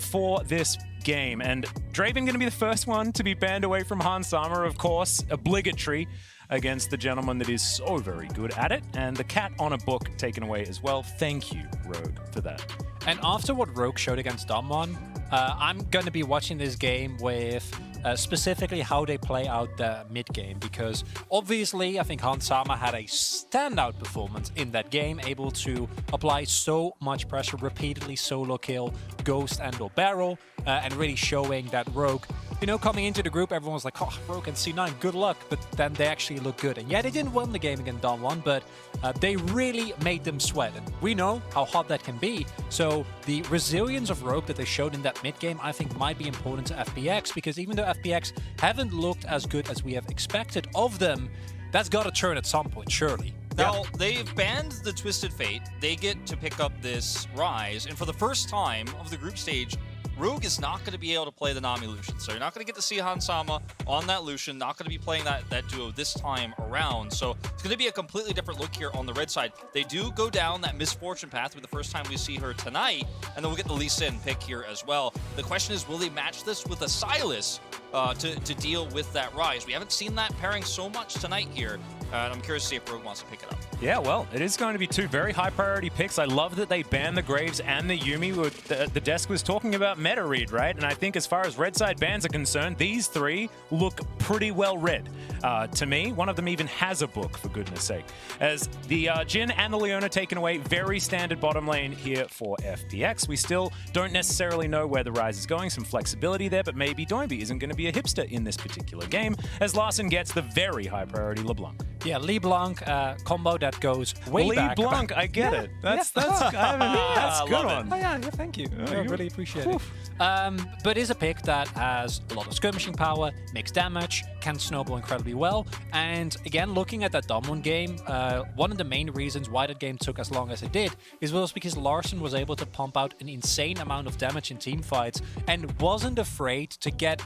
for this game, and Draven going to be the first one to be banned away from Hans Sama, of course, obligatory against the gentleman that is so very good at it, and the cat on a book taken away as well. Thank you, Rogue, for that. And after what Rogue showed against Damwon, I'm going to be watching this game with specifically how they play out the mid game, because obviously I think Hans Sama had a standout performance in that game, able to apply so much pressure repeatedly, solo kill, ghost and or barrel, and really showing that Rogue, you know, coming into the group, everyone was like, oh, Rogue and C9, good luck, but then they actually look good. And yeah, they didn't win the game against Damwon, but they really made them sweat. And we know how hot that can be. So the resilience of Rogue that they showed in that mid game, I think might be important to FPX, because even though FPX haven't looked as good as we have expected of them, that's got to turn at some point, surely. Now, they've banned the Twisted Fate. They get to pick up this Rise, and for the first time of the group stage, Rogue is not going to be able to play the Nami Lucian, so you're not going to get to see Hans Sama on that Lucian, not going to be playing that duo this time around, so it's going to be a completely different look here on the red side. They do go down that Misfortune path for the first time we see her tonight, and then we'll get the Lee Sin pick here as well. The question is, will they match this with a Sylas to deal with that Rise? We haven't seen that pairing so much tonight here, and I'm curious to see if Rogue wants to pick it up. Yeah, well, it is going to be two very high priority picks. I love that they banned the Graves and the Yuumi. The desk was talking about meta read, right? And I think as far as red side bans are concerned, these three look pretty well read. To me, one of them even has a book, for goodness sake. As the Jhin and the Leona taken away, very standard bottom lane here for FPX. We still don't necessarily know where the Rise is going. Some flexibility there, but maybe Doinby isn't going to be a hipster in this particular game, as Larson gets the very high priority LeBlanc. Yeah, LeBlanc combo that goes way back. LeBlanc, I get it. That's good one. Oh, yeah, thank you. I really appreciate it. But is a pick that has a lot of skirmishing power, makes damage, can snowball incredibly well. And again, looking at that Damwon game, one of the main reasons why that game took as long as it did was because Larson was able to pump out an insane amount of damage in team fights and wasn't afraid to get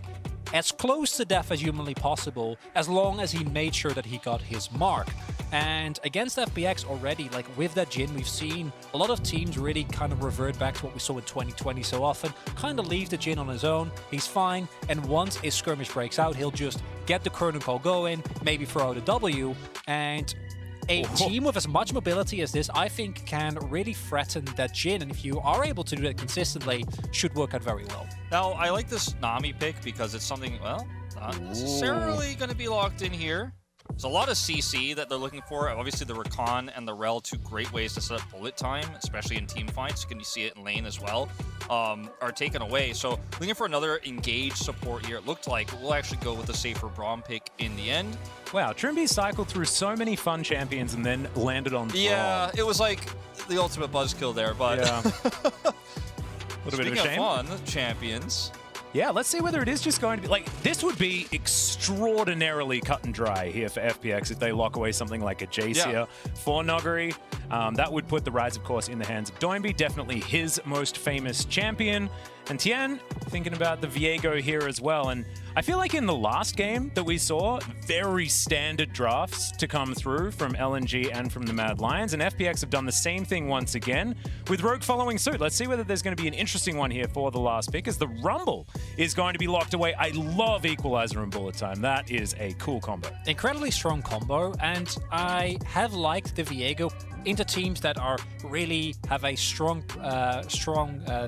as close to death as humanly possible, as long as he made sure that he got his mark. And against FPX already, like with that Jhin, we've seen a lot of teams really kind of revert back to what we saw in 2020 so often, kind of leave the Jhin on his own, he's fine, and once his skirmish breaks out, he'll just get the curtain call going, maybe throw out a W, and a team with as much mobility as this, I think, can really threaten that Jhin, and if you are able to do that consistently, should work out very well. Now, I like this Nami pick because it's something, well, not necessarily going to be locked in here. There's a lot of CC that they're looking for. Obviously, the Rakan and the Rel, two great ways to set up bullet time, especially in team fights. You can see it in lane as well, are taken away. So looking for another engaged support here. It looked like we'll actually go with a safer Braum pick in the end. Wow, Trimby cycled through so many fun champions and then landed on Braum. Yeah, it was like the ultimate buzzkill there, but yeah. Little bit of a shame. Speaking of fun, champions. Yeah, let's see whether it is just going to be, like, this would be extraordinarily cut and dry here for FPX if they lock away something like a Jace here for Noggery. That would put the Rise, of course, in the hands of Doinby, definitely his most famous champion. And Tian, thinking about the Viego here as well. And I feel like in the last game that we saw, very standard drafts to come through from LNG and from the Mad Lions. And FPX have done the same thing once again, with Rogue following suit. Let's see whether there's going to be an interesting one here for the last pick, as the Rumble is going to be locked away. I love Equalizer and Bullet Time. That is a cool combo. Incredibly strong combo, and I have liked the Viego into teams that are really have a strong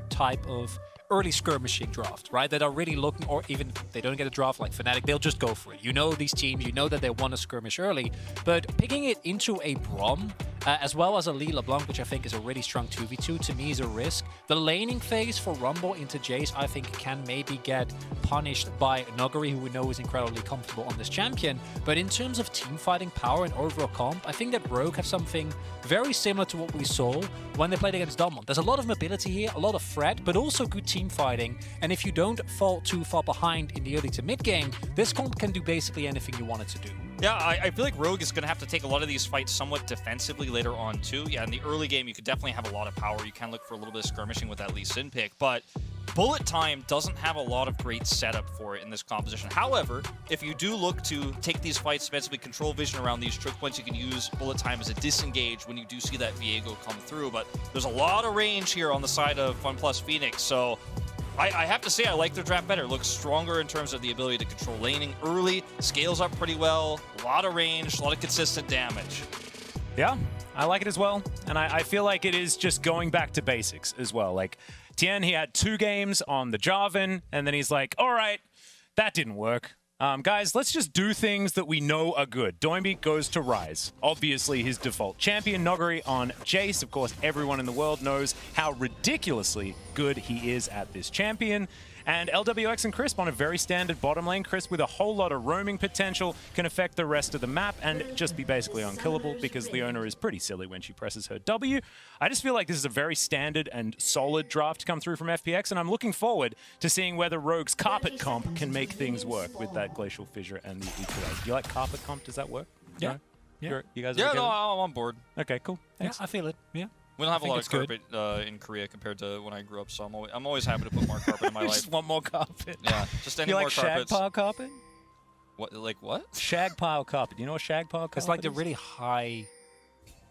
type of early skirmishing draft, right? That are really looking, or even if they don't get a draft like Fnatic, they'll just go for it. You know these teams, you know that they want to skirmish early, but picking it into a Braum, as well as a Lee LeBlanc, which I think is a really strong 2v2, to me is a risk. The laning phase for Rumble into Jace, I think, can maybe get punished by Noggery, who we know is incredibly comfortable on this champion. But in terms of team fighting power and overall comp, I think that Rogue have something very similar to what we saw when they played against Damwon. There's a lot of mobility here, a lot of threat, but also good team fighting. And if you don't fall too far behind in the early to mid game, this comp can do basically anything you want it to do. Yeah, I feel like Rogue is going to have to take a lot of these fights somewhat defensively later on, too. Yeah, in the early game, you could definitely have a lot of power. You can look for a little bit of skirmishing with that Lee Sin pick, but Bullet Time doesn't have a lot of great setup for it in this composition. However, if you do look to take these fights defensively, control vision around these choke points, you can use Bullet Time as a disengage when you do see that Viego come through. But there's a lot of range here on the side of FunPlus Phoenix, so I have to say, I like their draft better. It looks stronger in terms of the ability to control laning early, scales up pretty well, a lot of range, a lot of consistent damage. Yeah, I like it as well. And I feel like it is just going back to basics as well. Like, Tien, he had 2 games on the Jarvan, and then he's like, all right, that didn't work. Guys, let's just do things that we know are good. Doinby goes to Ryze, obviously his default champion. Noguri on Jace. Of course, everyone in the world knows how ridiculously good he is at this champion. And LWX and Crisp on a very standard bottom lane. Crisp with a whole lot of roaming potential can affect the rest of the map and just be basically unkillable because Leona is pretty silly when she presses her W. I just feel like this is a very standard and solid draft to come through from FPX, and I'm looking forward to seeing whether Rogue's carpet comp can make things work with that Glacial Fissure and the EQA. Do you like carpet comp? Does that work? Yeah. No? Yeah. You guys Yeah, are no, I'm on board. Okay, cool. Thanks. Yeah, I feel it. Yeah. We don't have a lot of think carpet in Korea compared to when I grew up, so I'm always happy to put more carpet in my life. Just want more carpet. Yeah, just any You more like shag carpets. pile carpet? What, like what? Shag pile carpet. You know what shag pile carpet It's like the is? really high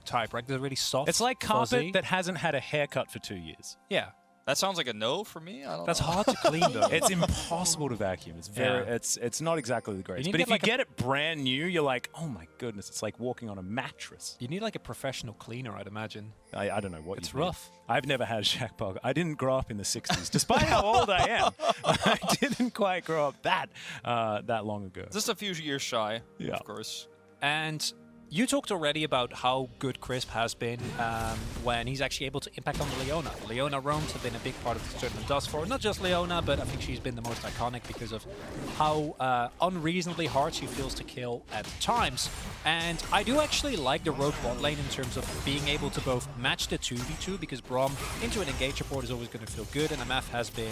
type, right? The really soft. It's like carpet fuzzy. that hasn't had a haircut for 2 years. Yeah. That sounds like a no for me. I don't That's know. hard to clean though. It's impossible to vacuum. It's very, Yeah. it's not exactly the greatest. need But to if get like you get it brand new, you're like, oh my goodness, it's like walking on a mattress. You need like a professional cleaner, I'd imagine. I don't know what It's you need. rough. I've never had a shag pile. I didn't grow up in the 60s, despite how old I am. I didn't quite grow up that long ago. Just a few years shy, Yeah. of course. And you talked already about how good Crisp has been when he's actually able to impact on the Leona. Leona roams have been a big part of the tournament thus far. Not just Leona, but I think she's been the most iconic because of how unreasonably hard she feels to kill at times. And I do actually like the Rogue bot lane in terms of being able to both match the 2v2, because Braum into an engager board is always going to feel good, and MF has been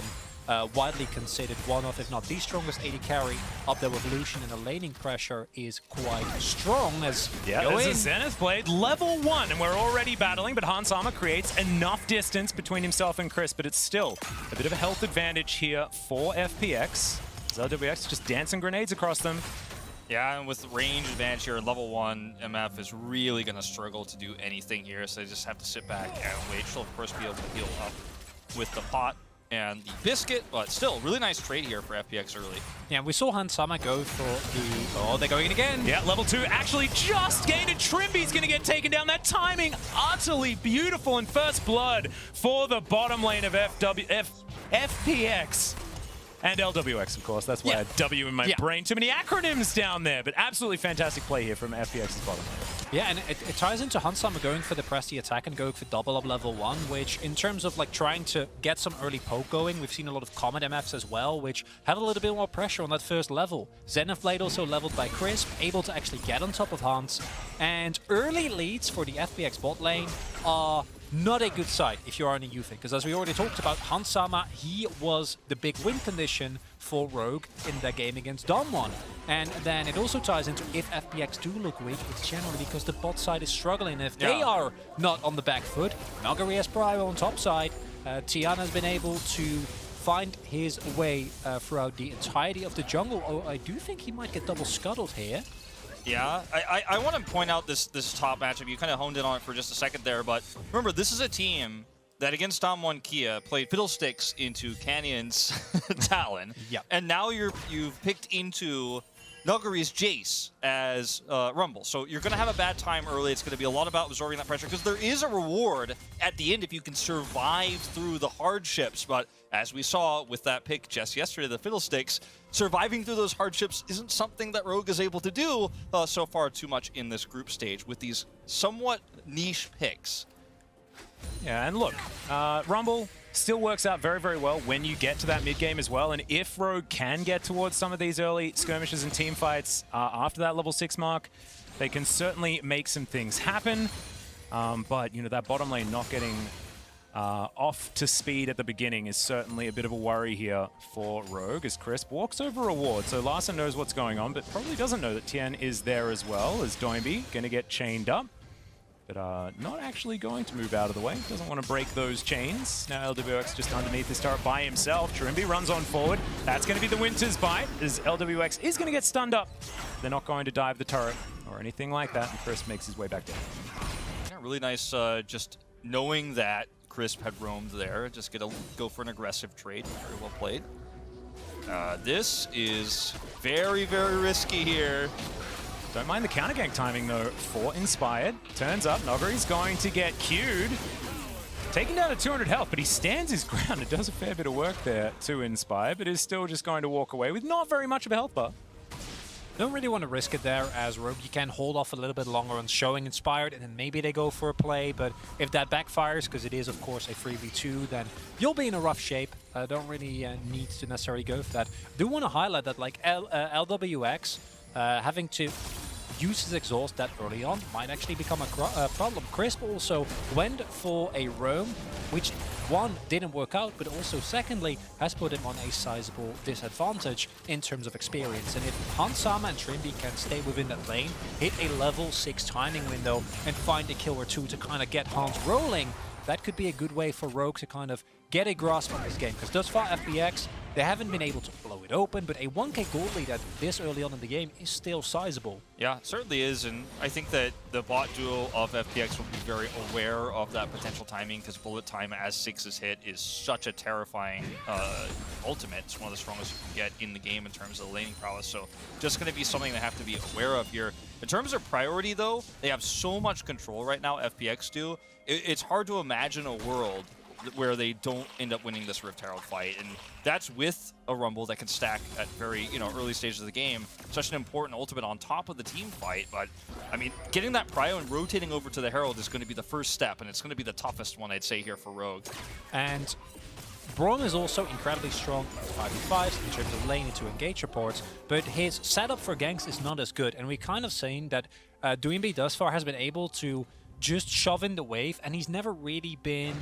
widely considered one of, if not the strongest AD carry up there with Lucian, and the laning pressure is quite strong as Yeah, go this in. is Zenith Blade, level 1, and we're already battling, but Hans Sama creates enough distance between himself and Chris, but it's still a bit of a health advantage here for FPX. LWX just dancing grenades across them. Yeah, and with range advantage here at level 1, MF is really going to struggle to do anything here, so they just have to sit back and wait. She'll, of course, be able to heal up with the pot and the biscuit, but still, really nice trade here for FPX early. Yeah, we saw Hans Sama go for the... Oh, they're going in again. Yeah, level 2 actually just gained a Trimby's going to get taken down. That timing utterly beautiful, and first blood for the bottom lane of FPX. And LWX, of course. That's why I had W in my brain. Too many acronyms down there, but absolutely fantastic play here from FPX's bottom lane. Yeah, and it ties into Hans Sama going for the pressy attack and going for double up level 1, which in terms of like trying to get some early poke going, we've seen a lot of Comet MFs as well, which have a little bit more pressure on that first level. Zenith Blade also leveled by Crisp, able to actually get on top of Hans. And early leads for the FPX bot lane are not a good sight if you're on a UFIC, because as we already talked about, Hans Sama, he was the big win condition for Rogue in their game against Damwon. And then it also ties into, if FPX do look weak, it's generally because the bot side is struggling. If they are not on the back foot, Noguri has Prio on top side, Tian has been able to find his way throughout the entirety of the jungle. Oh, I do think he might get double scuttled here. Yeah, I want to point out this top matchup. You kind of honed in on it for just a second there, but remember, this is a team that against Damwon Kia played Fiddlesticks into Canyon's Talon. Yep. And now you've picked into Nuguri's Jace as Rumble. So you're going to have a bad time early. It's going to be a lot about absorbing that pressure, because there is a reward at the end if you can survive through the hardships. But as we saw with that pick just yesterday, the Fiddlesticks, surviving through those hardships isn't something that Rogue is able to do so far too much in this group stage with these somewhat niche picks. Yeah, and look, Rumble still works out very, very well when you get to that mid-game as well, and if Rogue can get towards some of these early skirmishes and team fights after that level 6 mark, they can certainly make some things happen. But, you know, that bottom lane not getting off to speed at the beginning is certainly a bit of a worry here for Rogue as Crisp walks over a ward. So Larson knows what's going on, but probably doesn't know that Tien is there as well, as Doinby going to get chained up. But not actually going to move out of the way. Doesn't want to break those chains. Now LWX just underneath this turret by himself. Trimby runs on forward. That's going to be the Winter's Bite, as LWX is going to get stunned up. They're not going to dive the turret or anything like that, and Chris makes his way back down. Yeah, really nice just knowing that Crisp had roamed there. Just go for an aggressive trade. Very well played. This is very, very risky here. Don't mind the counter gank timing though for Inspired. Turns up, Nogari's going to get queued. Taking down to 200 health, but he stands his ground. It does a fair bit of work there to Inspire, but is still just going to walk away with not very much of a health bar. Don't really want to risk it there as Rogue. You can hold off a little bit longer on showing Inspired, and then maybe they go for a play. But if that backfires, because it is, of course, a 3v2, then you'll be in a rough shape. Don't really need to necessarily go for that. Do want to highlight that, like, LWX having to use his exhaust that early on might actually become a problem. Crisp also went for a roam, which one, didn't work out, but also secondly, has put him on a sizable disadvantage in terms of experience. And if Hansama and Trimby can stay within that lane, hit a level 6 timing window, and find a kill or two to kind of get Hans rolling, that could be a good way for Rogue to kind of get a grasp on this game. Because thus far, FPX, they haven't been able to blow it open, but a 1k gold lead at this early on in the game is still sizable. Yeah, it certainly is, and I think that the bot duo of FPX will be very aware of that potential timing, because bullet time as 6 is hit is such a terrifying ultimate. It's one of the strongest you can get in the game in terms of laning prowess, so just going to be something they have to be aware of here. In terms of priority, though, they have so much control right now, FPX do. It's hard to imagine a world where they don't end up winning this Rift Herald fight, and that's with a Rumble that can stack at very early stages of the game. Such an important ultimate on top of the team fight, but I mean, getting that prio and rotating over to the Herald is going to be the first step, and it's going to be the toughest one, I'd say, here for Rogue. And Braum is also incredibly strong at 5v5s in terms of laning to engage reports, but his setup for ganks is not as good, and we kind of seen that Doinby thus far has been able to just shove in the wave, and he's never really been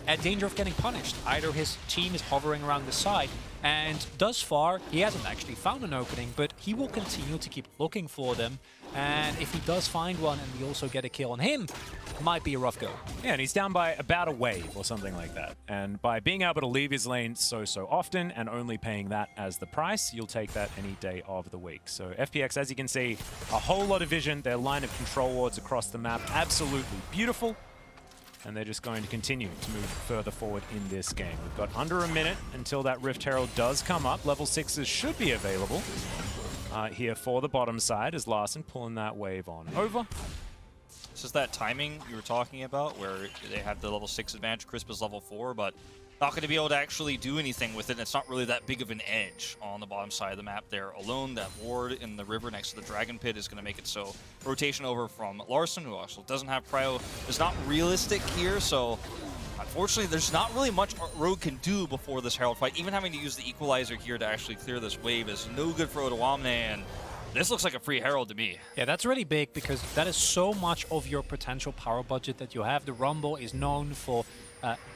at danger of getting punished. Either his team is hovering around the side, and thus far, he hasn't actually found an opening, but he will continue to keep looking for them, and if he does find one and we also get a kill on him, it might be a rough go. Yeah, and he's down by about a wave or something like that. And by being able to leave his lane so often and only paying that as the price, you'll take that any day of the week. So FPX, as you can see, a whole lot of vision. Their line of control wards across the map, absolutely beautiful. And they're just going to continue to move further forward in this game. We've got under a minute until that Rift Herald does come up. Level 6s should be available here for the bottom side as Larssen pulling that wave on over. This is that timing you were talking about where they have the level 6 advantage. Crisp is level 4, but not going to be able to actually do anything with it. And it's not really that big of an edge on the bottom side of the map there alone. That ward in the river next to the Dragon Pit is going to make it so rotation over from Larssen, who also doesn't have prio, is not realistic here. So unfortunately, there's not really much Rogue can do before this Herald fight. Even having to use the Equalizer here to actually clear this wave is no good for Odoamne, and this looks like a free Herald to me. Yeah, that's really big because that is so much of your potential power budget that you have. The Rumble is known for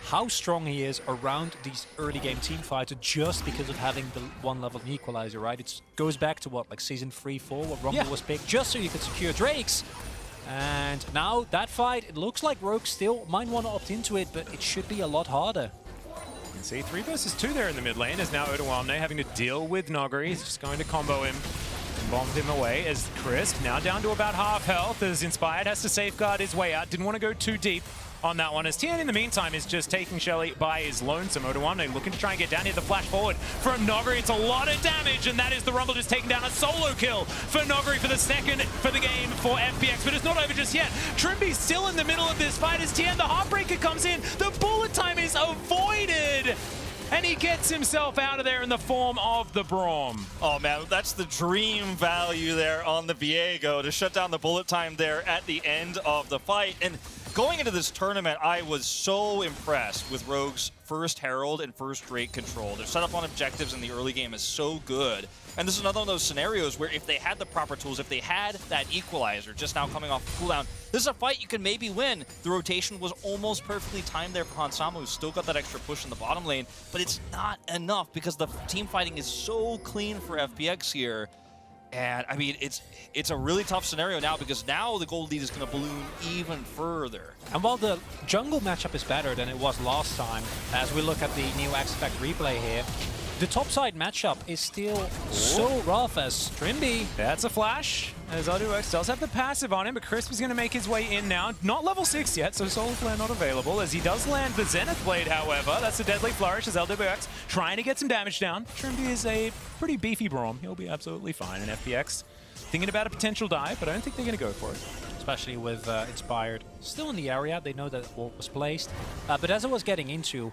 how strong he is around these early game team fights just because of having the one level of Equalizer, right? It goes back to what, like season 3-4, what Rumble was picked just so you could secure Drakes. And now that fight, it looks like Rogue still might want to opt into it, but it should be a lot harder. You can see 3 versus 2 there in the mid lane as now Odoamne having to deal with Nogari. He's just going to combo him. Bombed him away as Crisp now down to about half health as Inspired has to safeguard his way out. Didn't want to go too deep on that one as Tien in the meantime is just taking Shelly by his lonesome. Odoamne looking to try and get down here. The flash forward from Nogari. It's a lot of damage, and that is the Rumble just taking down a solo kill for Nogari for the second for the game for FPX. But it's not over just yet. Trimby's still in the middle of this fight as Tien, the Heartbreaker, comes in. The bullet time is avoided. And he gets himself out of there in the form of the Braum. Oh man, that's the dream value there on the Viego to shut down the bullet time there at the end of the fight. And going into this tournament, I was so impressed with Rogue's first Herald and first Drake control. Their setup on objectives in the early game is so good. And this is another one of those scenarios where if they had the proper tools, if they had that Equalizer just now coming off cooldown, this is a fight you can maybe win. The rotation was almost perfectly timed there for Hansama, who's still got that extra push in the bottom lane, but it's not enough because the team fighting is so clean for FPX here. And I mean, it's a really tough scenario now because now the gold lead is going to balloon even further. And while the jungle matchup is better than it was last time, as we look at the new X Effect replay here, the topside matchup is still so rough as Trimby. That's a flash, as RGE does have the passive on him, but Crisp is going to make his way in now. Not level 6 yet, so Solar Flare not available, as he does land the Zenith Blade, however. That's a deadly flourish as RGE trying to get some damage down. Trimby is a pretty beefy Braum. He'll be absolutely fine. And FPX thinking about a potential dive, but I don't think they're going to go for it. Especially with Inspired still in the area. They know that Wall was placed. But as I was getting into,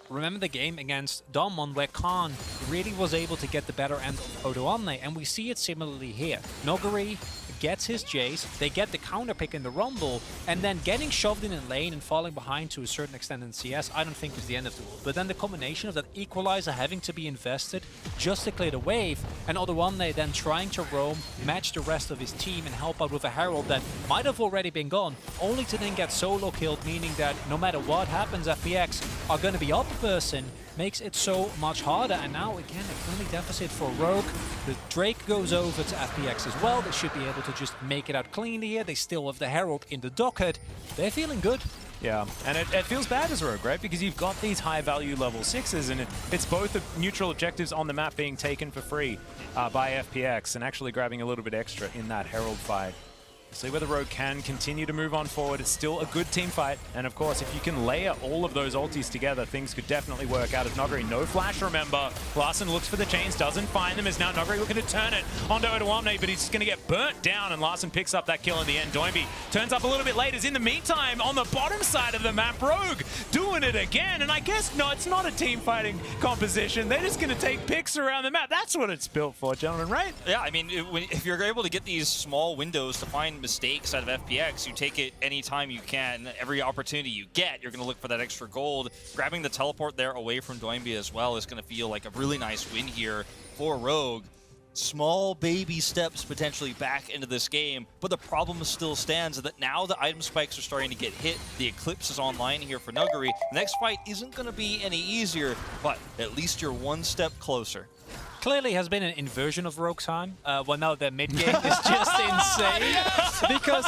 remember the game against Domon where Khan really was able to get the better end of Odoamne, and we see it similarly here. Noguri gets his Jace, they get the counter pick in the Rumble, and then getting shoved in lane and falling behind to a certain extent in CS, I don't think is the end of the world. But then the combination of that Equalizer having to be invested just to clear the wave, and Odoamne then trying to roam, match the rest of his team, and help out with a Herald that might have already been gone, only to then get solo killed, meaning that no matter what happens, FPX are going to be up a person, makes it so much harder. And now again a friendly deficit for Rogue. The Drake goes over to FPX as well. They should be able to just make it out cleanly here. They still have the Herald in the docket. They're feeling good. Yeah, and it feels bad as Rogue, right? Because you've got these high-value level 6s, and it's both the neutral objectives on the map being taken for free by FPX, and actually grabbing a little bit extra in that Herald fight. See whether Rogue can continue to move on forward. It's still a good team fight, and of course, if you can layer all of those ultis together, things could definitely work out. As Noguri, no flash, remember. Larssen looks for the chains, doesn't find them, as now Noguri looking to turn it onto Odoamne, but he's just going to get burnt down, and Larssen picks up that kill in the end. Doimby turns up a little bit later. In the meantime, on the bottom side of the map, Rogue doing it again, and I guess, no, it's not a team fighting composition. They're just going to take picks around the map. That's what it's built for, gentlemen, right? Yeah, I mean, if you're able to get these small windows to find mistakes out of FPX, you take it anytime you can. Every opportunity you get, you're going to look for that extra gold. Grabbing the teleport there away from Doimby as well is going to feel like a really nice win here for Rogue. Small baby steps potentially back into this game, but the problem still stands that now the item spikes are starting to get hit. The Eclipse is online here for Nuguri. The next fight isn't going to be any easier, but at least you're one step closer. Clearly has been an inversion of Rogue time. Well, now their mid game is just insane. Because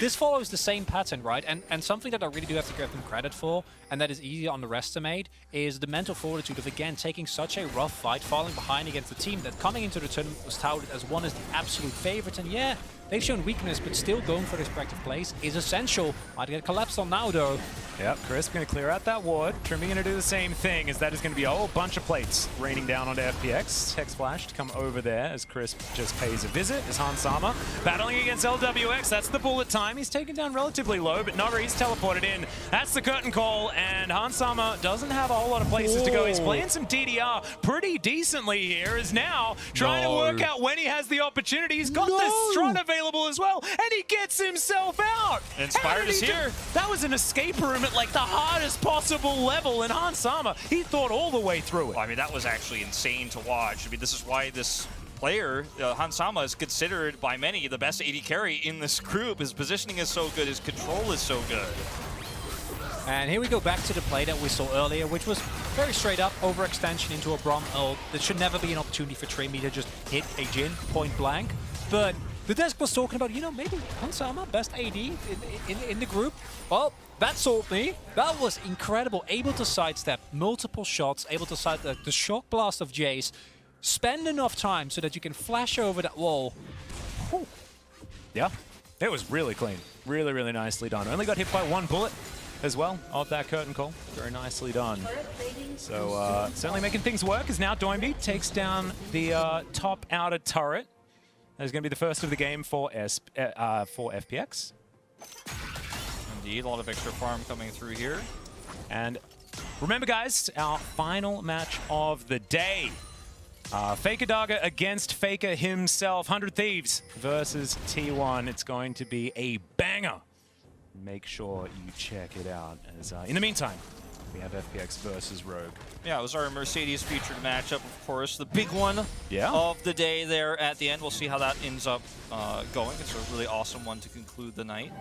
this follows the same pattern, right? And something that I really do have to give them credit for, and that is easy to underestimate, is the mental fortitude of, again, taking such a rough fight, falling behind against a team that coming into the tournament was touted as one as the absolute favorite. And yeah, they've shown weakness, but still going for their respective place is essential. Might get collapsed on now, though. Yep, Crisp going to clear out that ward. Trimby going to do the same thing, as that is going to be a whole bunch of plates raining down onto FPX. Text Flash to come over there as Crisp just pays a visit. As Hans Sama battling against LWX. That's the bullet time. He's taken down relatively low, but Noguri's teleported in. That's the curtain call, and Hans Sama doesn't have a whole lot of places to go. He's playing some DDR pretty decently here, is now trying to work out when he has the opportunity. He's got this Strut available as well, and he gets himself out. Inspired is here. That was an escape room at like the hardest possible level, and Hans Sama, he thought all the way through it. I mean, that was actually insane to watch. I mean, this is why this player, Hans Sama, is considered by many the best AD carry in this group. His positioning is so good, his control is so good. And here we go back to the play that we saw earlier, which was very straight up overextension into a Braum ult. There should never be an opportunity for Trimby to just hit a Jhin point blank. But the desk was talking about, you know, maybe Hans Sama, best AD in the group. Well, that sold me. That was incredible. Able to sidestep multiple shots, able to sidestep the shock blast of Jace, spend enough time so that you can flash over that wall. Whew. Yeah, it was really clean. Really, really nicely done. Only got hit by one bullet as well of that curtain call. Very nicely done. So certainly making things work, as now Doimby takes down the top outer turret. That is going to be the first of the game for FPX. Indeed, a lot of extra farm coming through here. And remember, guys, our final match of the day. Faker Daga against Faker himself. 100 Thieves versus T1. It's going to be a banger. Make sure you check it out. As in the meantime, we have FPX versus Rogue. Yeah, it was our Mercedes featured matchup, of course. The big one of the day there at the end. We'll see how that ends up going. It's a really awesome one to conclude the night,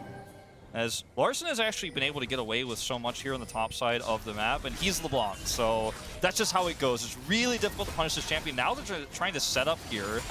as Larssen has actually been able to get away with so much here on the top side of the map, and he's LeBlanc, so that's just how it goes. It's really difficult to punish this champion. Now they're trying to set up here.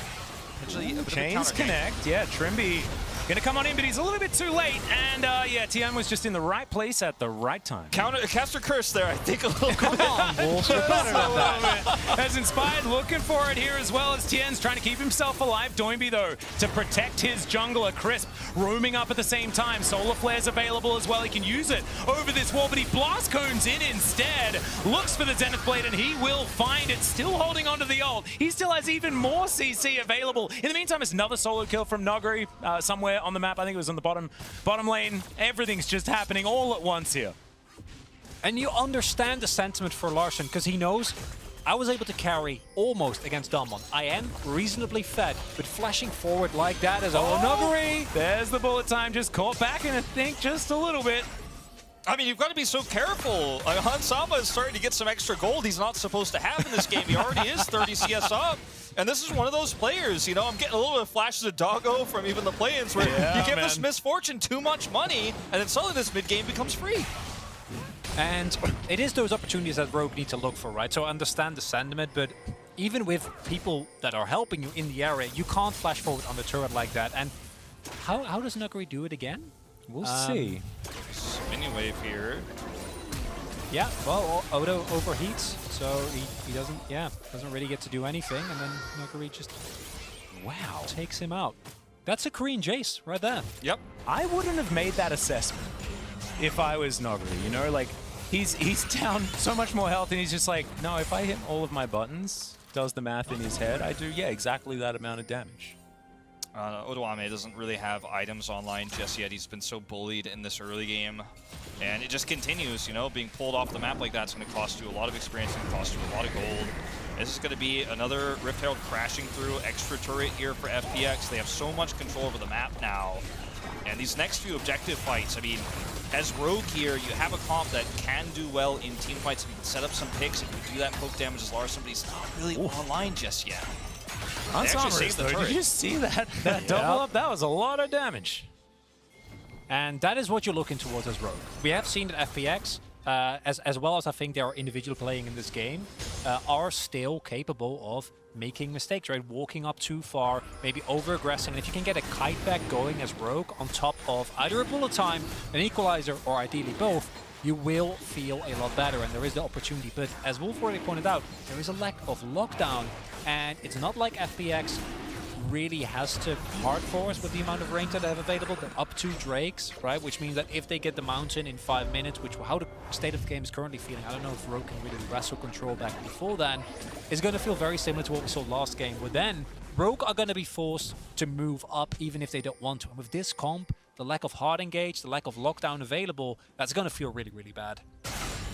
Chains connect, yeah, Trimby gonna come on in, but he's a little bit too late, and yeah, TM was just in the right place at the right time. Caster curse there, I think a little. Come on, Wolves, you're better than that. goes Inspired, looking for it here as well as Tien's trying to keep himself alive. Doinby, though, to protect his jungler. Crisp roaming up at the same time. Solar Flare's available as well. He can use it over this wall, but he blast cones in instead. Looks for the Zenith Blade, and he will find it. Still holding onto the ult. He still has even more CC available. In the meantime, it's another solo kill from Noguri somewhere on the map. I think it was on the bottom lane. Everything's just happening all at once here. And you understand the sentiment for Larssen, because he knows I was able to carry almost against Damwon. I am reasonably fed, but flashing forward like that is Noguri. There's the bullet time, just caught back in, I think, just a little bit. I mean, you've got to be so careful. Hansama is starting to get some extra gold he's not supposed to have in this game. He already is 30 CS up. And this is one of those players, you know, I'm getting a little bit of flashes of doggo from even the play-ins where you give this Misfortune too much money, and then suddenly this mid-game becomes free. And it is those opportunities that Rogue need to look for, right? So I understand the sentiment, but even with people that are helping you in the area, you can't flash forward on the turret like that. And how does Nuguri do it again? We'll see. Mini wave here. Yeah, well, Odo overheats, so he doesn't really get to do anything, and then Nuguri just takes him out. That's a Korean Jace right there. Yep. I wouldn't have made that assessment if I was Noguri, you know? Like, he's down so much more health, and he's just like, no, if I hit all of my buttons, does the math in his head, I do, exactly that amount of damage. Odoame doesn't really have items online just yet. He's been so bullied in this early game. And it just continues, you know, being pulled off the map like that's going to cost you a lot of experience and cost you a lot of gold. This is going to be another Rift Herald crashing through, extra turret here for FPX. They have so much control over the map now. And these next few objective fights, I mean, as Rogue here, you have a comp that can do well in team fights. If you can set up some picks, if you do that poke damage as Larssen, but he's not really online just yet. Did you see that double up? That was a lot of damage. And that is what you're looking towards as Rogue. We have seen that FPX, as well as I think they are individually playing in this game, are still capable of making mistakes, right? Walking up too far, maybe over-aggressing. And if you can get a kite back going as Rogue on top of either a bullet time, an equalizer, or ideally both, you will feel a lot better, and there is the opportunity. But as Wolf already pointed out, there is a lack of lockdown, and it's not like FPX really has to hard force with the amount of range that they have available. They're up 2 Drakes, right? Which means that if they get the mountain in 5 minutes, which how the state of the game is currently feeling, I don't know if Rogue can really wrestle control back before then, is going to feel very similar to what we saw last game, where then Rogue are going to be forced to move up even if they don't want to. And with this comp, the lack of hard engage, the lack of lockdown available, that's going to feel really, really bad.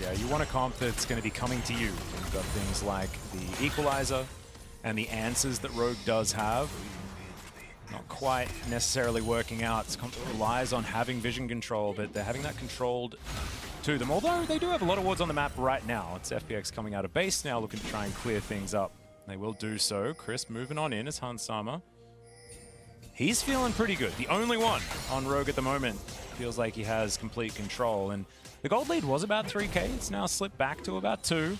Yeah, you want a comp that's going to be coming to you. You've got things like the equalizer and the answers that Rogue does have. Not quite necessarily working out. It's comp that relies on having vision control, but they're having that controlled to them. Although they do have a lot of wards on the map right now. It's FPX coming out of base now, looking to try and clear things up. They will do so. Crisp moving on in as Hansama. He's feeling pretty good. The only one on Rogue at the moment. Feels like he has complete control. And the gold lead was about 3k. It's now slipped back to about 2.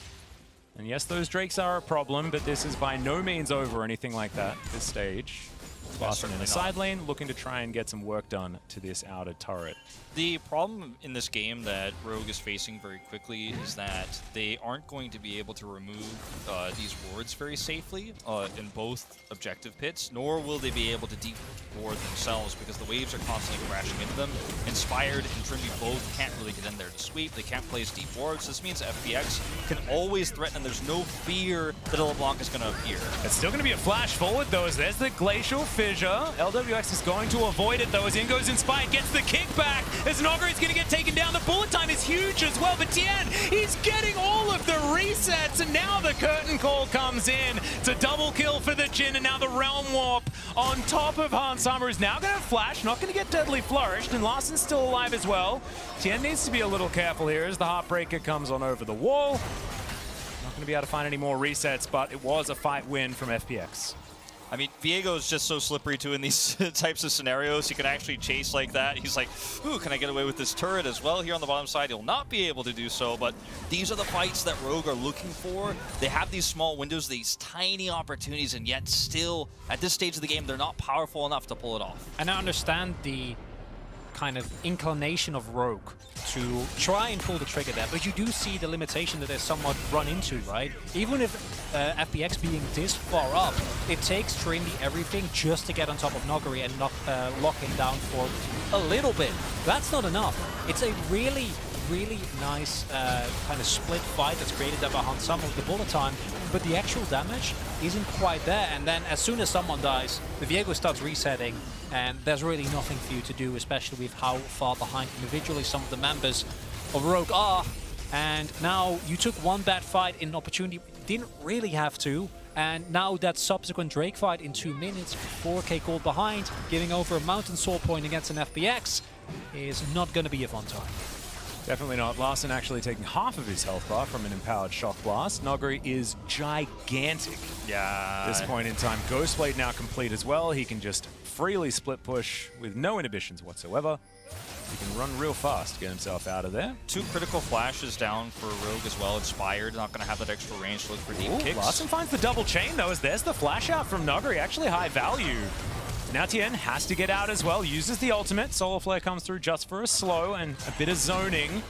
And yes, those Drakes are a problem, but this is by no means over or anything like that at this stage. Larssen in a side lane, looking to try and get some work done to this outer turret. The problem in this game that Rogue is facing very quickly is that they aren't going to be able to remove these wards very safely in both objective pits, nor will they be able to deep ward themselves because the waves are constantly crashing into them. Inspired and Trimby both can't really get in there to sweep. They can't place deep wards. This means FPX can always threaten, and there's no fear that a LeBlanc is going to appear. It's still going to be a flash forward, though, as there's the Glacial Fissure. LWX is going to avoid it, though, as in goes Inspired, gets the kickback. As Noguri's going to get taken down. The bullet time is huge as well, but Tien, he's getting all of the resets, and now the curtain call comes in. It's a double kill for the Jhin, and now the Realm Warp on top of Hansama is now going to flash, not going to get deadly flourished, and Larsen's still alive as well. Tien needs to be a little careful here as the Heartbreaker comes on over the wall. Not going to be able to find any more resets, but it was a fight win from FPX. I mean, Viego's just so slippery, too, in these types of scenarios. He can actually chase like that. He's like, ooh, can I get away with this turret as well here on the bottom side? He'll not be able to do so, but these are the fights that Rogue are looking for. They have these small windows, these tiny opportunities, and yet still, at this stage of the game, they're not powerful enough to pull it off. And I understand the kind of inclination of Rogue to try and pull the trigger there, but you do see the limitation that they're somewhat run into, right? Even if FPX being this far up, it takes Trimby everything just to get on top of Noguri and lock him down for a little bit. That's not enough. It's a really nice kind of split fight that's created there by Hansama with the bullet time, but the actual damage isn't quite there. And then as soon as someone dies, the Viego starts resetting, and there's really nothing for you to do, especially with how far behind individually some of the members of Rogue are. And now you took one bad fight in an opportunity, didn't really have to, and now that subsequent Drake fight in 2 minutes, 4K gold behind, giving over a Mountain Soul point against an FPX is not going to be a fun time. Definitely not. Larson actually taking half of his health bar from an empowered shock blast. Noguri is gigantic. Yeah. At this point in time, Ghostblade now complete as well. He can just freely split push with no inhibitions whatsoever. He can run real fast to get himself out of there. 2 critical flashes down for Rogue as well. Inspired, not going to have that extra range to look for deep kicks. Larson finds the double chain though, as there's the flash out from Noguri. Actually high value. Now Tien has to get out as well, uses the ultimate. Solar Flare comes through just for a slow and a bit of zoning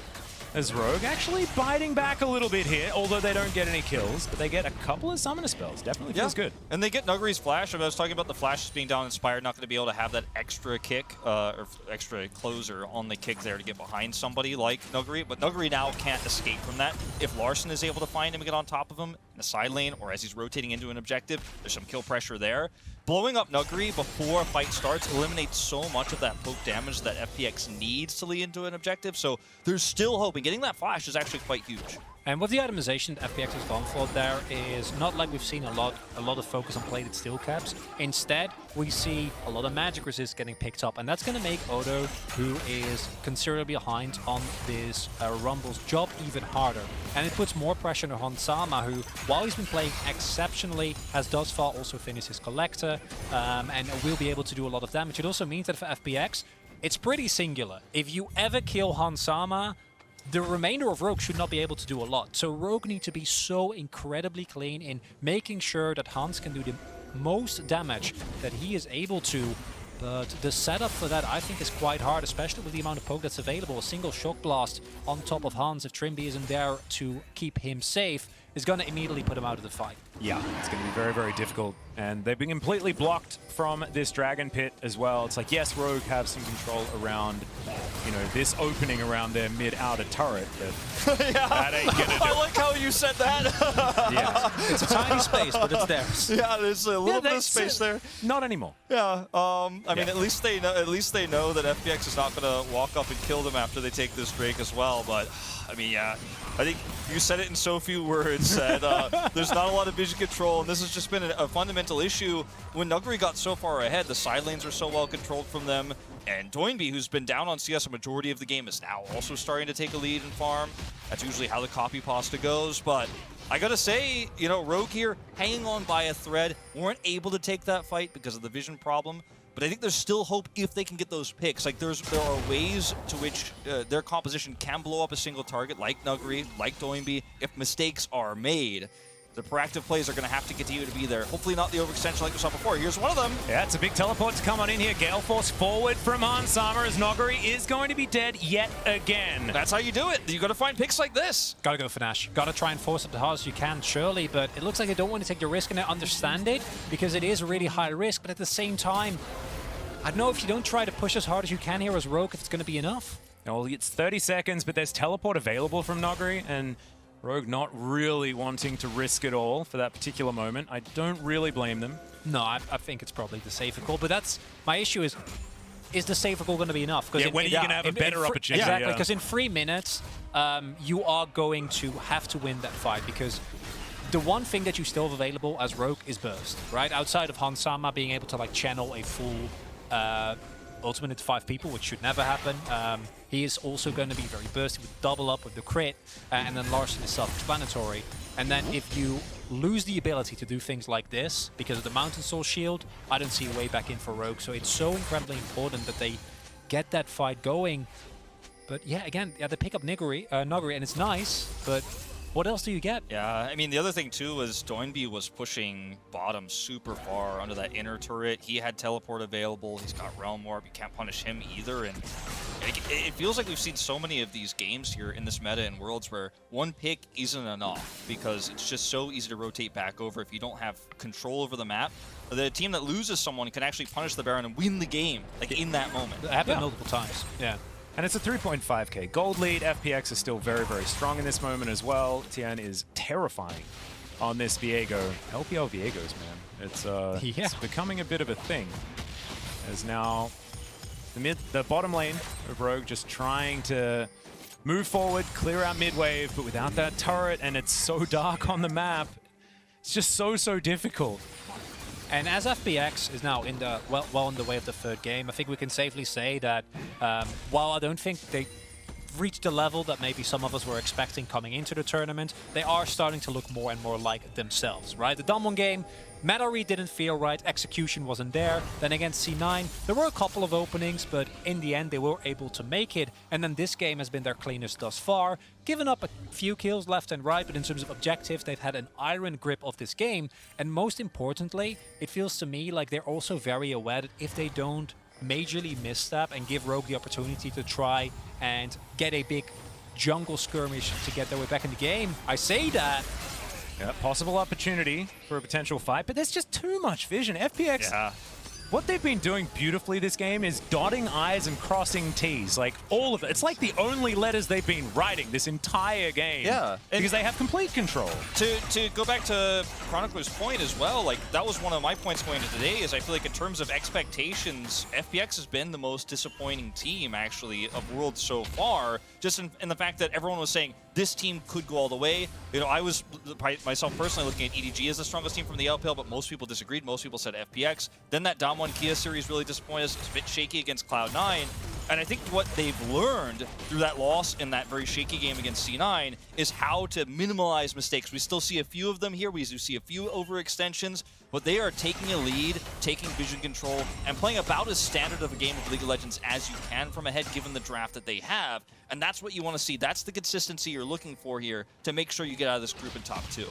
as Rogue actually biting back a little bit here, although they don't get any kills, but they get a couple of summoner spells. Definitely feels good. And they get Nuguri's flash. I was talking about the flashes being down Inspired, not going to be able to have that extra kick, or extra closer on the kick there to get behind somebody like Nuguri, but Nuguri now can't escape from that. If Larson is able to find him and get on top of him in the side lane, or as he's rotating into an objective, there's some kill pressure there. Blowing up Nuguri before a fight starts eliminates so much of that poke damage that FPX needs to lead into an objective, so there's still hope, and getting that flash is actually quite huge. And with the itemization that FPX has gone for, there is not like we've seen a lot of focus on plated steel caps. Instead, we see a lot of magic resist getting picked up, and that's going to make Odo, who is considerably behind on this Rumble's job, even harder. And it puts more pressure on Hansama, who, while he's been playing exceptionally, has thus far also finished his Collector, and will be able to do a lot of damage. It also means that for FPX, it's pretty singular. If you ever kill Hansama, the remainder of Rogue should not be able to do a lot. So Rogue needs to be so incredibly clean in making sure that Hans can do the most damage that he is able to. But the setup for that, I think, is quite hard, especially with the amount of poke that's available. A single shock blast on top of Hans, if Trimby isn't there to keep him safe, is going to immediately put him out of the fight. Yeah, it's going to be very, very difficult. And they've been completely blocked from this Dragon Pit as well. It's like, yes, Rogue have some control around, you know, this opening around their mid-outer turret, but yeah. That ain't going to do I like how you said that. Yeah. It's a tiny space, but it's theirs. Yeah, there's a little bit of space there. Not anymore. Yeah, I mean, at least they know that FPX is not going to walk up and kill them after they take this Drake as well. But I mean, yeah, I think you said it in so few words that there's not a lot of vision control, and this has just been a fundamental issue. When Nuguri got so far ahead, the side lanes are so well controlled from them, and Doinby, who's been down on CS a majority of the game, is now also starting to take a lead in farm. That's usually how the copy pasta goes, but I gotta say, you know, Rogue here hanging on by a thread, weren't able to take that fight because of the vision problem. But I think there's still hope if they can get those picks. Like, there are ways to which their composition can blow up a single target, like Nuguri, like Doinby, if mistakes are made. The proactive plays are going to have to continue to be there. Hopefully not the overextension like we saw before. Here's one of them. Yeah, it's a big teleport to come on in here. Gale Force forward from Hansama as Noguri is going to be dead yet again. That's how you do it. You got to find picks like this. Gotta go for Nash. Gotta try and force it as hard as you can, surely, but it looks like they don't want to take the risk, and I understand it, because it is a really high risk, but at the same time, I don't know if you don't try to push as hard as you can here as Rogue, if it's going to be enough. Well, it's 30 seconds, but there's teleport available from Noguri, and Rogue not really wanting to risk it all for that particular moment. I don't really blame them. No, I think it's probably the safer call, but that's my issue is the safer call going to be enough? Yeah, when are you going to have a better opportunity? Exactly, because in 3 minutes, you are going to have to win that fight, because the one thing that you still have available as Rogue is burst, right? Outside of Hansama being able to like channel a full ultimate into 5 people, which should never happen. He is also going to be very bursty with double up with the crit, and then Larson is self-explanatory. And then if you lose the ability to do things like this because of the Mountain Soul shield, I don't see a way back in for Rogue. So it's so incredibly important that they get that fight going. But yeah, again, they pick up Noguri, and it's nice, but what else do you get? Yeah, I mean, the other thing too was Doinby was pushing bottom super far under that inner turret. He had teleport available. He's got Realm Warp. You can't punish him either. And it feels like we've seen so many of these games here in this meta in Worlds where one pick isn't enough because it's just so easy to rotate back over if you don't have control over the map. The team that loses someone can actually punish the Baron and win the game, like in that moment. It happened multiple times. Yeah. And it's a 3.5k gold lead. FPX is still very, very strong in this moment as well. Tian is terrifying on this Viego. LPL Viegos, man. It's becoming a bit of a thing. As now the bottom lane of Rogue just trying to move forward, clear out mid wave, but without that turret, and it's so dark on the map. It's just so difficult. And as FPX is now in the well on the way of the third game, I think we can safely say that while I don't think they reached the level that maybe some of us were expecting coming into the tournament, they are starting to look more and more like themselves, right? The Damwon game, meta read didn't feel right, execution wasn't there. Then against C9, there were a couple of openings, but in the end they were able to make it. And then this game has been their cleanest thus far. Given up a few kills left and right, but in terms of objectives, they've had an iron grip of this game. And most importantly, it feels to me like they're also very aware that if they don't majorly misstep and give Rogue the opportunity to try and get a big jungle skirmish to get their way back in the game, I say that. Yeah, possible opportunity for a potential fight, but there's just too much vision. FPX, what they've been doing beautifully this game is dotting I's and crossing T's, like all of it. It's like the only letters they've been writing this entire game. Yeah. Because they have complete control. To go back to Chronicler's point as well, like that was one of my points going into today, is I feel like in terms of expectations, FPX has been the most disappointing team actually of Worlds so far, just in the fact that everyone was saying this team could go all the way. You know, I was myself personally looking at EDG as the strongest team from the LPL, but most people disagreed. Most people said FPX. Then that Damwon Kia series really disappointed us. It's a bit shaky against Cloud9. And I think what they've learned through that loss in that very shaky game against C9 is how to minimize mistakes. We still see a few of them here. We do see a few overextensions, but they are taking a lead, taking vision control, and playing about as standard of a game of League of Legends as you can from ahead given the draft that they have. And that's what you want to see. That's the consistency you're looking for here to make sure you get out of this group in top 2.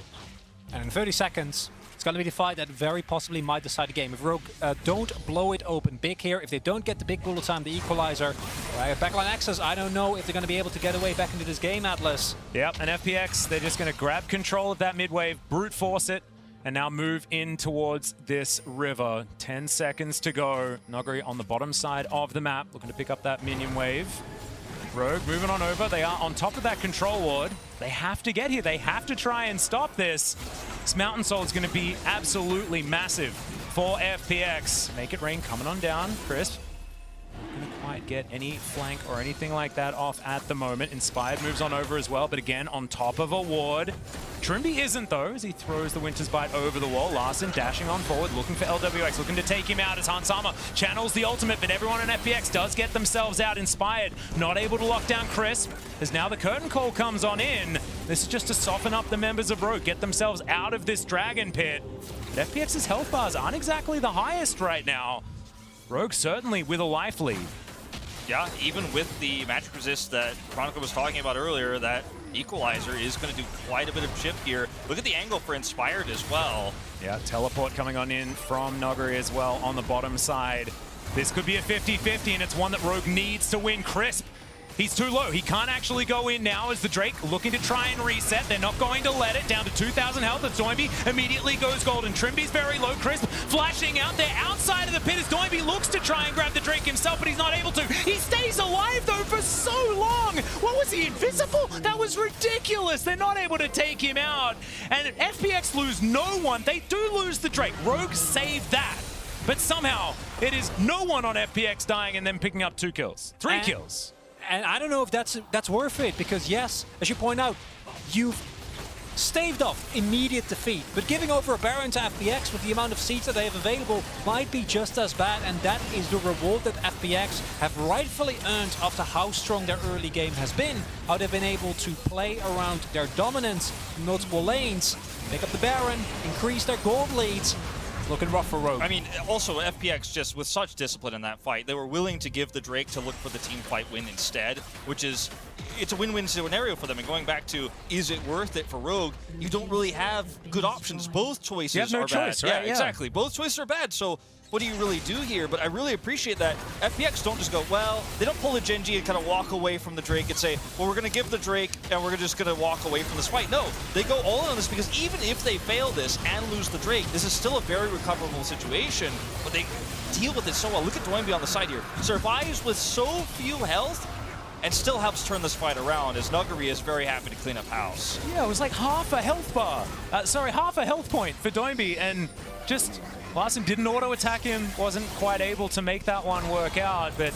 And in 30 seconds, it's going to be the fight that very possibly might decide the game. If Rogue don't blow it open big here, if they don't get the big bullet time, the equalizer, backline access, I don't know if they're going to be able to get away back into this game, Atlas. Yep, and FPX, they're just going to grab control of that mid wave, brute force it, and now move in towards this river. 10 seconds to go. Noguri on the bottom side of the map, looking to pick up that minion wave. Rogue moving on over. They are on top of that control ward. They have to get here. They have to try and stop this. This Mountain Soul is going to be absolutely massive for FPX. Make it rain coming on down. Crisp. Not going to quite get any flank or anything like that off at the moment. Inspired moves on over as well, but again on top of a ward. Trimby isn't though, as he throws the Winter's Bite over the wall. Larson dashing on forward, looking for LWX, looking to take him out as Hansama channels the ultimate, but everyone in FPX does get themselves out. Inspired, not able to lock down Crisp, as now the curtain call comes on in. This is just to soften up the members of Rogue, get themselves out of this dragon pit. But FPX's health bars aren't exactly the highest right now. Rogue certainly with a life lead. Yeah, even with the magic resist that Chronicle was talking about earlier, that equalizer is going to do quite a bit of chip here. Look at the angle for Inspired as well. Yeah, teleport coming on in from Noguri as well on the bottom side. This could be a 50-50, and it's one that Rogue needs to win. Crisp, he's too low. He can't actually go in now as the Drake looking to try and reset. They're not going to let it. Down to 2,000 health as Doinby immediately goes golden. Trimby's very low. Crisp flashing out there outside of the pit as Doinby looks to try and grab the Drake himself, but he's not able to. He stays alive though for so long. What was he, invisible? That was ridiculous. They're not able to take him out. And FPX lose no one. They do lose the Drake. Rogue saved that. But somehow it is no one on FPX dying and then picking up 2 kills. 3 kills. And I don't know if that's worth it, because yes, as you point out, you've staved off immediate defeat, but giving over a Baron to FPX with the amount of seats that they have available might be just as bad, and that is the reward that FPX have rightfully earned after how strong their early game has been, how they've been able to play around their dominance in multiple lanes, pick up the Baron, increase their gold leads. Looking rough for Rogue. I mean, also FPX just with such discipline in that fight, they were willing to give the Drake to look for the team fight win instead, which is it's a win-win scenario for them. And going back to, is it worth it for Rogue? You don't really have good options. Both choices you have no are choice, bad. right? Yeah, exactly. Both choices are bad. So what do you really do here? But I really appreciate that FPX don't just go, well, they don't pull a Genji and kind of walk away from the Drake and say, well, we're going to give the Drake and we're just going to walk away from this fight. No, they go all in on this because even if they fail this and lose the Drake, this is still a very recoverable situation, but they deal with it so well. Look at Doinby on the side here. Survives with so few health and still helps turn this fight around as Nuguri is very happy to clean up house. Yeah, it was like half a health bar. Half a health point for Doinby, and just Larssen didn't auto-attack him, wasn't quite able to make that one work out, but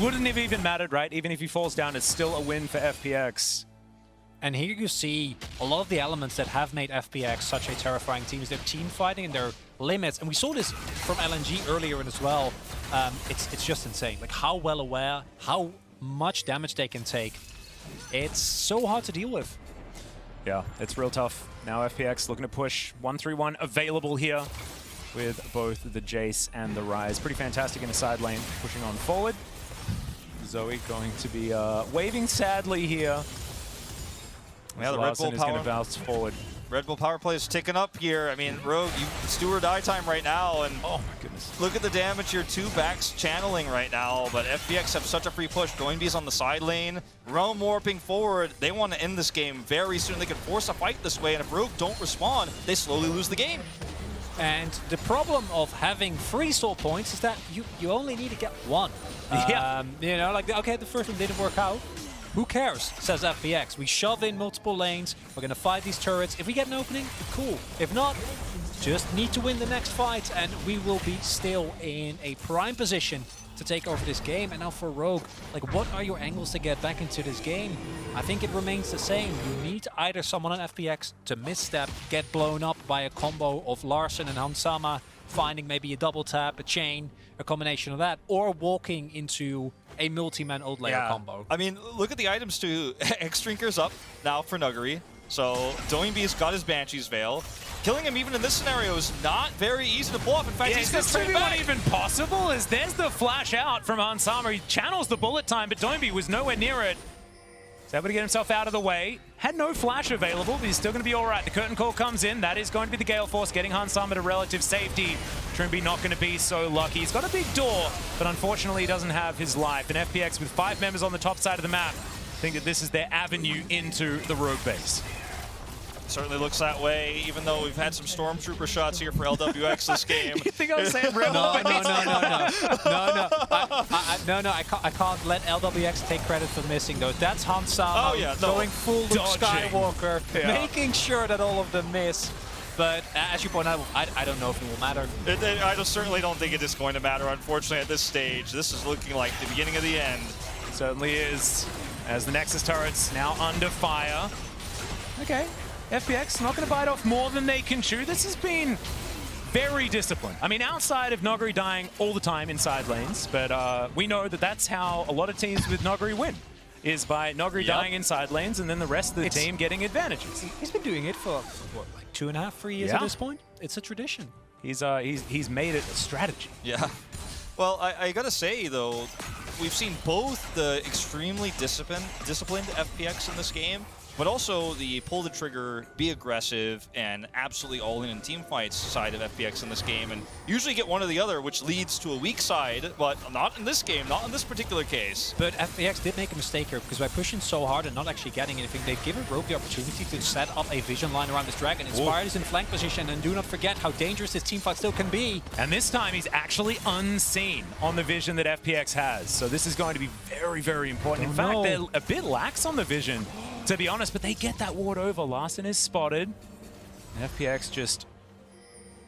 wouldn't have even mattered, right? Even if he falls down, it's still a win for FPX. And here you see a lot of the elements that have made FPX such a terrifying team is their team fighting and their limits. And we saw this from LNG earlier as well. It's just insane. Like how well aware, how much damage they can take. It's so hard to deal with. Yeah, it's real tough. Now FPX looking to push 1-3-1 available here with both the Jace and the Ryze. Pretty fantastic in the side lane, pushing on forward. Zoe going to be waving sadly here. Yeah, the Red Bull is going to bounce forward. Red Bull power play is ticking up here. I mean, Rogue, it's do or die time right now, and oh my goodness, look at the damage your two backs channeling right now. But FPX have such a free push. Doinby's on the side lane, Realm warping forward. They want to end this game very soon. They can force a fight this way, and if Rogue don't respond, they slowly lose the game. And the problem of having 3 soul points is that you only need to get 1. Yeah. You know, like, okay, the first one didn't work out. Who cares, says FPX. We shove in multiple lanes. We're going to fight these turrets. If we get an opening, cool. If not, just need to win the next fight, and we will be still in a prime position to take over this game. And now for Rogue, like, what are your angles to get back into this game? I think it remains the same. You need either someone on FPX to misstep, get blown up by a combo of Larssen and Hansama, finding maybe a double tap, a chain, a combination of that, or walking into a multi-man old layer combo. I mean, look at the items too. X-Drinker's up now for Nuguri. So Doinby's got his Banshee's Veil. Killing him even in this scenario is not very easy to pull off. In fact, he's going to trade back. Even possible? There's the flash out from Hansama. He channels the bullet time, but Doinby was nowhere near it. He's able to get himself out of the way. Had no flash available, but he's still going to be all right. The curtain call comes in. That is going to be the Gale Force, getting Hansama to relative safety. Trimby not going to be so lucky. He's got a big door, but unfortunately he doesn't have his life. And FPX with 5 members on the top side of the map think that this is their avenue into the Rogue base. Certainly looks that way, even though we've had some Stormtrooper shots here for LWX this game. You think I'm saying Rebel? No. I can't let LWX take credit for missing those. That's Hansama going full Luke Skywalker, making sure that all of them miss. But as you point out, I don't know if it will matter. I certainly don't think it is going to matter, unfortunately, at this stage. This is looking like the beginning of the end. It certainly is, as the Nexus turrets now under fire. Okay. FPX not going to bite off more than they can chew. This has been very disciplined. I mean, outside of Nuguri dying all the time in side lanes, but we know that that's how a lot of teams with Nuguri win, is by Nuguri dying in side lanes and then the rest of the team getting advantages. He's been doing it for, what, like 2.5, 3 years at this point? It's a tradition. He's made it a strategy. Yeah. Well, I gotta say, though, we've seen both the extremely disciplined FPX in this game, but also the pull the trigger, be aggressive, and absolutely all in team fights side of FPX in this game, and usually get one or the other, which leads to a weak side, but not in this game, not in this particular case. But FPX did make a mistake here, because by pushing so hard and not actually getting anything, they've given Rogue the opportunity to set up a vision line around this dragon. Inspired is in flank position, and do not forget how dangerous this team fight still can be. And this time he's actually unseen on the vision that FPX has, so this is going to be very, very important. In fact, they're a bit lax on the vision, to be honest, but they get that ward over. Larssen is spotted. FPX just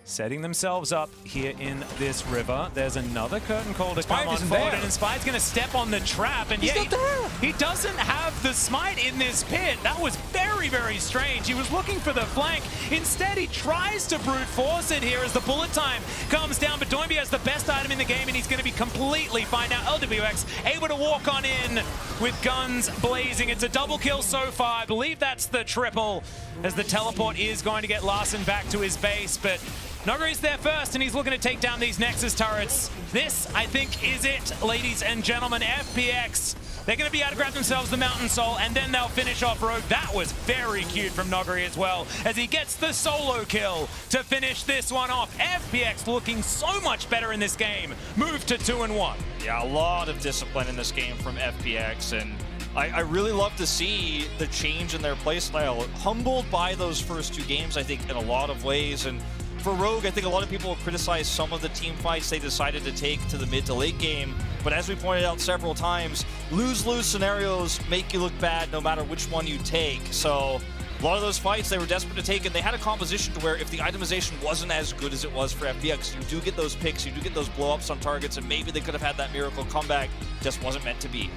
setting themselves up here in this river. There's another curtain call to come on forward, and Inspired's going to step on the trap, and he doesn't have the smite in this pit. That was very, very strange. He was looking for the flank. Instead, he tries to brute force it here as the bullet time comes down, but Doinby has the best item in the game, and he's going to be completely fine now. LWX able to walk on in with guns blazing. It's a double kill so far. I believe that's the triple, as the teleport is going to get Larssen back to his base, but Nuguri's there first, and he's looking to take down these Nexus turrets. This, I think, is it, ladies and gentlemen. FPX They're going to be able to grab themselves the Mountain Soul, and then they'll finish off Rogue. That was very cute from Noguri as well, as he gets the solo kill to finish this one off. FPX looking so much better in this game. Move to 2-1. Yeah, a lot of discipline in this game from FPX, and I really love to see the change in their playstyle. Humbled by those first 2 games, I think, in a lot of ways. And for Rogue, I think a lot of people criticize some of the team fights they decided to take to the mid to late game. But as we pointed out several times, lose-lose scenarios make you look bad no matter which one you take. So a lot of those fights they were desperate to take, and they had a composition to where if the itemization wasn't as good as it was for FPX, you do get those picks, you do get those blow-ups on targets, and maybe they could have had that miracle comeback. Just wasn't meant to be.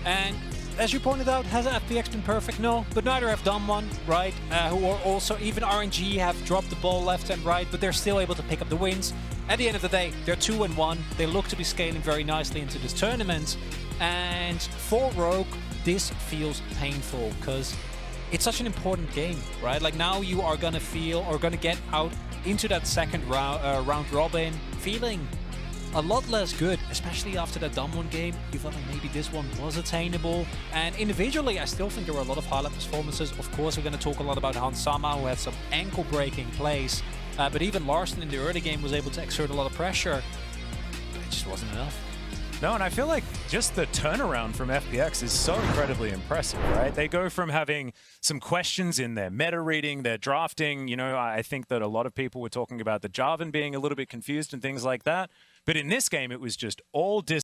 And as you pointed out, has FPX been perfect? No, but neither have Damwon, right? Who are also, even RGE have dropped the ball left and right, but they're still able to pick up the wins. At the end of the day, they're 2-1. They look to be scaling very nicely into this tournament. And for Rogue, this feels painful because it's such an important game, right? Like now you are gonna feel, or gonna get out into that second round robin feeling a lot less good, especially after that Damwon game. You felt like maybe this one was attainable. And individually, I still think there were a lot of highlight performances. Of course, we're going to talk a lot about Hans Sama, who had some ankle-breaking plays. But even Larson in the early game was able to exert a lot of pressure. It just wasn't enough. No, and I feel like just the turnaround from FPX is so incredibly impressive, right? They go from having some questions in their meta reading, their drafting. You know, I think that a lot of people were talking about the Jarvan being a little bit confused and things like that. But in this game, it was just all